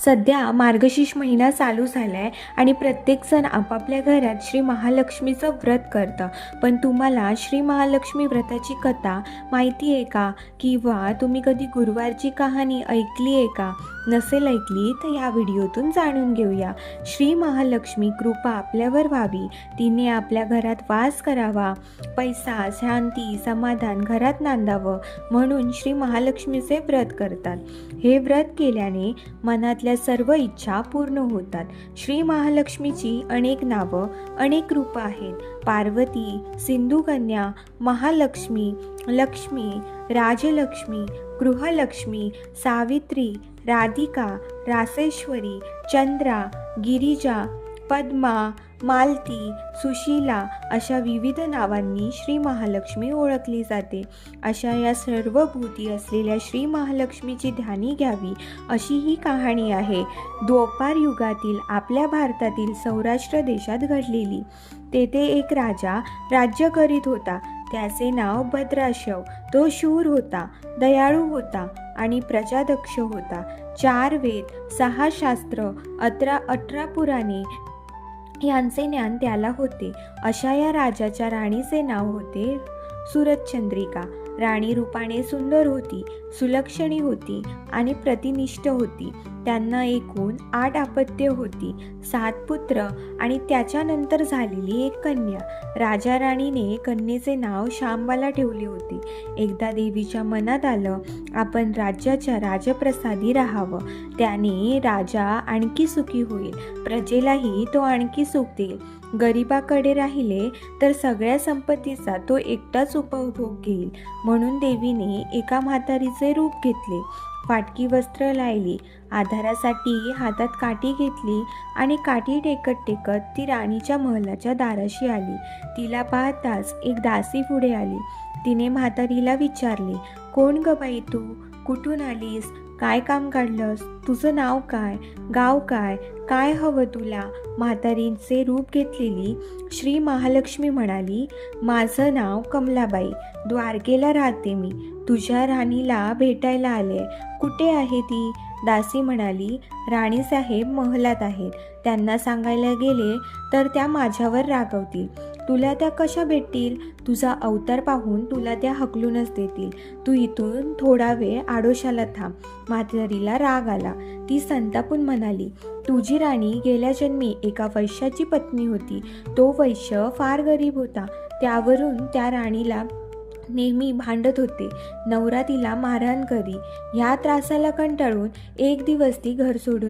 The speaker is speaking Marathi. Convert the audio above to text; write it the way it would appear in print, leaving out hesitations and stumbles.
सध्या मार्गशीर्ष महिना चालू झालाय आणि प्रत्येकजण आपापल्या घरात श्री महालक्ष्मीचं व्रत करतं. पण तुम्हाला श्री महालक्ष्मी व्रताची कथा माहिती आहे का? किंवा तुम्ही कधी गुरुवारची कहाणी ऐकली आहे का? नसेल ऐकली तर या व्हिडिओतून जाणून घेऊया. श्री महालक्ष्मी कृपा आपल्यावर व्हावी, तिने आपल्या घरात वास करावा, पैसा, शांती, समाधान घरात नांदावं म्हणून श्री महालक्ष्मीचे व्रत करतात. हे व्रत केल्याने मनातल्या सर्व इच्छा पूर्ण होतात. श्री महालक्ष्मीची अनेक नावं, अनेक रूपं आहेत. पार्वती, सिंधुकन्या, महालक्ष्मी, लक्ष्मी, राजलक्ष्मी, गृहलक्ष्मी, सावित्री, राधिका, रासेश्वरी, चंद्रा, गिरिजा, पद्मा, मालती, सुशीला अशा विविध नावांनी श्री महालक्ष्मी ओळखली जाते. अशा या सर्व भूती असलेल्या श्री महालक्ष्मीची ध्यानी घ्यावी अशी ही कहाणी आहे. द्वापार युगातील आपल्या भारतातील सौराष्ट्र देशात घडलेली. तेथे एक राजा राज्य करीत होता. त्याचे नाव भद्राशव. तो शूर होता, दयाळू होता आणि प्रजादक्ष होता. 4 वेद, 6 शास्त्र, 18 पुराणे यांचे ज्ञान त्याला होते. अशा या राजाच्या राणीचे नाव होते सुरतचंद्रिका. राणी रूपाने सुंदर होती, सुलक्षणी होती आणि प्रतिनिष्ठ होती. त्यांना एकूण 8 अपत्ये होती, 7 पुत्र आणि त्याच्यानंतर झालेली एक कन्या. राजा राणीने कन्येचे नाव शांबाला ठेवले होते. एकदा देवीच्या मनात आलं आपण राज्याच्या राजप्रसादी राहावं. त्याने राजा आणखी सुखी होईल, प्रजेलाही तो आणखी सुख देईल. गरिबाकडे राहिले तर सगळ्या संपत्तीचा तो एकटाच उपभोग घेईल. म्हणून देवीने एका म्हातारीचे रूप घेतले, फाटकी वस्त्र लायली, आधारासाठी हातात काठी घेतली आणि काठी टेकत टेकत ती राणीच्या महलाच्या दाराशी आली. तिला पाहताच एक दासी पुढे आली. तिने म्हातारीला विचारले, कोण ग बाई तू? कुठून आलीस? काय काम काढलंस? तुझं नाव काय? गाव काय? काय हवं तुला? म्हातारीचे रूप घेतलेली श्री महालक्ष्मी म्हणाली, माझं नाव कमलाबाई, द्वारकेला राहते मी. तुझ्या राणीला भेटायला आले. कुठे आहे ती? दासी म्हणाली, राणीसाहेब महलात आहेत. त्यांना सांगायला गेले तर त्या माझ्यावर रागवतील. तुला त्या कशा भेटतील? तुझा अवतार पाहून तुला त्या हकलूनच देतील. तू इथून थोडा वेळ आडोशाला थांब. म्हातारीला राग आला. ती संतापून म्हणाली, तुझी राणी गेल्या जन्मी एका वैश्याची पत्नी होती. तो वैश्य फार गरीब होता. त्यावरून त्या राणीला नेहमी भांडत होते. नवरा तिला मारहाण करी. ह्या त्रासाला कंटाळून एक दिवस ती घर सोडून